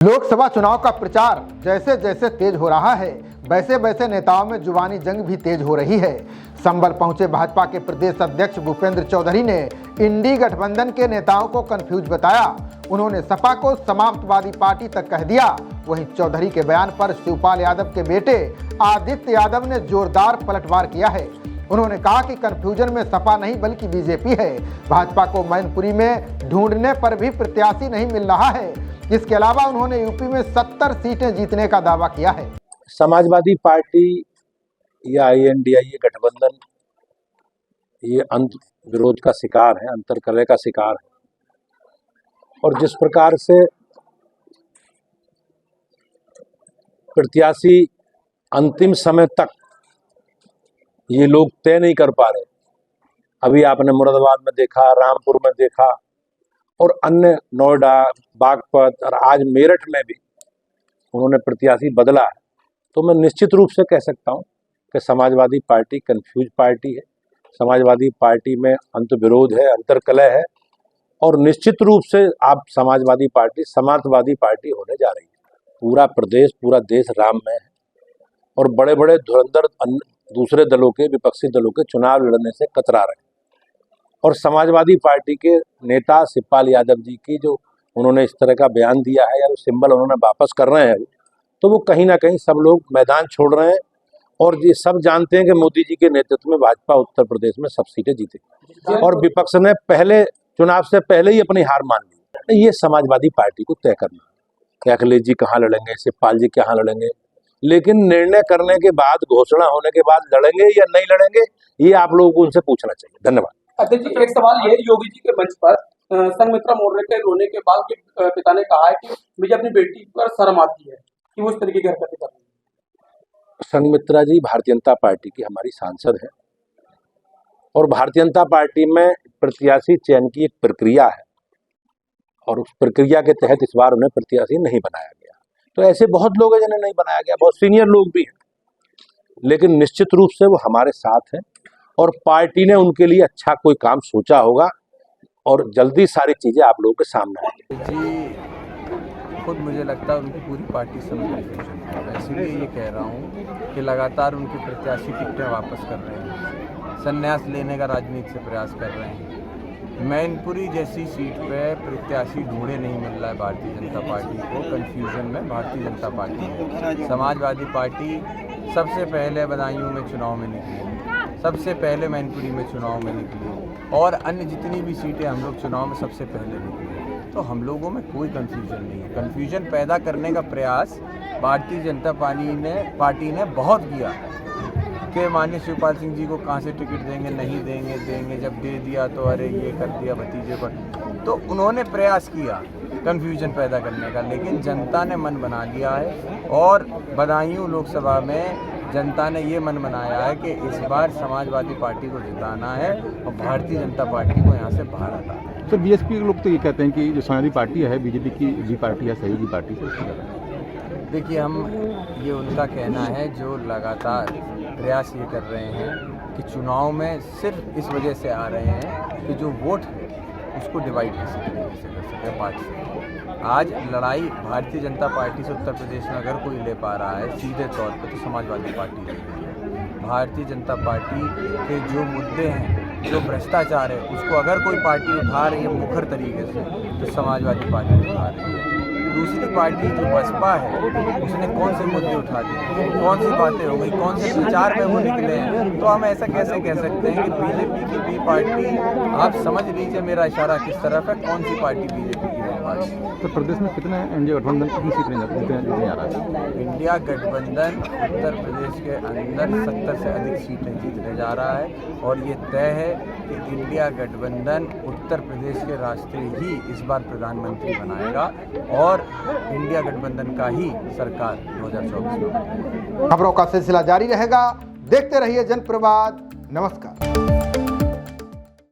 लोकसभा चुनाव का प्रचार जैसे जैसे तेज हो रहा है वैसे वैसे नेताओं में जुबानी जंग भी तेज हो रही है। संभल पहुंचे भाजपा के प्रदेश अध्यक्ष भूपेंद्र चौधरी ने इंडी गठबंधन के नेताओं को कंफ्यूज बताया। उन्होंने सपा को समाप्तवादी पार्टी तक कह दिया। वहीं चौधरी के बयान पर शिवपाल यादव के बेटे आदित्य यादव ने जोरदार पलटवार किया है। उन्होंने कहा कि कंफ्यूजन में सपा नहीं बल्कि बीजेपी है। भाजपा को मैनपुरी में ढूंढने पर भी प्रत्याशी नहीं मिल रहा है। इसके अलावा उन्होंने यूपी में 70 सीटें जीतने का दावा किया है। समाजवादी पार्टी या INDIA गठबंधन ये अंत विरोध का शिकार है, अंतर्कलह का शिकार है। और जिस प्रकार से प्रत्याशी अंतिम समय तक ये लोग तय नहीं कर पा रहे, अभी आपने मुरादाबाद में देखा, रामपुर में देखा और अन्य नोएडा, बागपत और आज मेरठ में भी उन्होंने प्रत्याशी बदला है। तो मैं निश्चित रूप से कह सकता हूं कि समाजवादी पार्टी कंफ्यूज पार्टी है। समाजवादी पार्टी में अंतर्विरोध है, अंतर्कलह है और निश्चित रूप से आप समाजवादी पार्टी समाजवादी पार्टी होने जा रही है। पूरा प्रदेश, पूरा देश राममय है और बड़े बड़े धुरंधर दूसरे दलों के, विपक्षी दलों के चुनाव लड़ने से कतरा रहे हैं। और समाजवादी पार्टी के नेता शिवपाल यादव जी की जो उन्होंने इस तरह का बयान दिया है या वो सिंबल उन्होंने वापस कर रहे हैं, तो वो कहीं ना कहीं सब लोग मैदान छोड़ रहे हैं। और ये सब जानते हैं कि मोदी जी के नेतृत्व में भाजपा उत्तर प्रदेश में सब सीटें जीतेगी और विपक्ष ने पहले चुनाव से पहले ही अपनी हार मान ली। ये समाजवादी पार्टी को तय करना है कि अखिलेश जी कहाँ लड़ेंगे, शिवपाल जी कहाँ लड़ेंगे, लेकिन निर्णय करने के बाद, घोषणा होने के बाद लड़ेंगे या नहीं लड़ेंगे, ये आप लोगों को उनसे पूछना चाहिए। धन्यवाद। अध्यक्ष जी, एक सवाल ये, योगी जी के मंच पर संघमित्रा मौर्य के रोने के बाद के पिता ने कहा है कि मुझे अपनी बेटी पर शर्म आती है कि वो इस तरीके की हरकतें कर रही है। संघमित्रा जी भारतीय जनता पार्टी की हमारी सांसद है और भारतीय जनता पार्टी में प्रत्याशी चयन की एक प्रक्रिया है और उस प्रक्रिया के तहत इस बार उन्हें प्रत्याशी नहीं बनाया गया। तो ऐसे बहुत लोग हैं जिन्हें नहीं बनाया गया, बहुत सीनियर लोग भी हैं, लेकिन निश्चित रूप से वो हमारे साथ हैं और पार्टी ने उनके लिए अच्छा कोई काम सोचा होगा और जल्दी सारी चीजें आप लोगों के सामने आएंगी। जी, खुद मुझे लगता है उनकी पूरी पार्टी से मैं इसीलिए ये कह रहा हूँ कि लगातार उनके प्रत्याशी टिकटें वापस कर रहे हैं, संन्यास लेने का राजनीति से प्रयास कर रहे हैं। मैनपुरी जैसी सीट पे प्रत्याशी ढूंढे नहीं मिल रहा है भारतीय जनता पार्टी को। कन्फ्यूजन में भारतीय जनता पार्टी है। समाजवादी पार्टी सबसे पहले बदायूं में चुनाव में निकली, सबसे पहले मैनपुरी में चुनाव में निकली और अन्य जितनी भी सीटें हम लोग चुनाव में सबसे पहले निकली। तो हम लोगों में कोई कन्फ्यूजन नहीं है। कन्फ्यूजन पैदा करने का प्रयास भारतीय जनता पार्टी ने बहुत किया कि माननीय शिवपाल सिंह जी को कहाँ से टिकट देंगे, नहीं देंगे, जब दे दिया तो अरे ये कर दिया भतीजे पर। तो उन्होंने प्रयास किया कन्फ्यूजन पैदा करने का, लेकिन जनता ने मन बना लिया है और बदायूं लोकसभा में जनता ने ये मन बनाया है कि इस बार समाजवादी पार्टी को जिताना है और भारतीय जनता पार्टी को यहाँ से बाहर हटाना है। तो बीएसपी के लोग तो ये कहते हैं कि जो समाजवादी पार्टी है बीजेपी की जी पार्टी है, सहयोगी पार्टी से। देखिए, ये उनका कहना है जो लगातार प्रयास ये कर रहे हैं कि चुनाव में सिर्फ इस वजह से आ रहे हैं कि जो वोट है उसको डिवाइड किसी तरीके से कर सके पार्टी से। आज लड़ाई भारतीय जनता पार्टी से उत्तर प्रदेश में अगर कोई ले पा रहा है सीधे तौर पर तो समाजवादी पार्टी ले रही है। भारतीय जनता पार्टी के जो मुद्दे हैं, जो भ्रष्टाचार है, उसको अगर कोई पार्टी उठा रही है मुखर तरीके से तो समाजवादी पार्टी उठा रही है। दूसरी पार्टी जो बसपा है उसने कौन से मुद्दे उठा दिए, कौन सी बातें हो गई, कौन से प्रचार में वो निकले हैं। तो हम ऐसा कैसे कह सकते हैं कि बीजेपी की भी पार्टी, आप समझ लीजिए मेरा इशारा किस तरफ है, कौन सी पार्टी बीजेपी की है पार्टी। तो प्रदेश में कितने इंडिया गठबंधन कितनी सीटें जीतने आ रहा है? इंडिया गठबंधन उत्तर प्रदेश के अंदर 70 से अधिक सीटें जीतने जा रहा है और ये तय है कि इंडिया गठबंधन उत्तर प्रदेश के रास्ते ही इस बार प्रधानमंत्री बनाएगा और इंडिया गठबंधन का ही सरकार 2024 में। खबरों का सिलसिला जारी रहेगा। देखते रहिए जनप्रवाद। नमस्कार।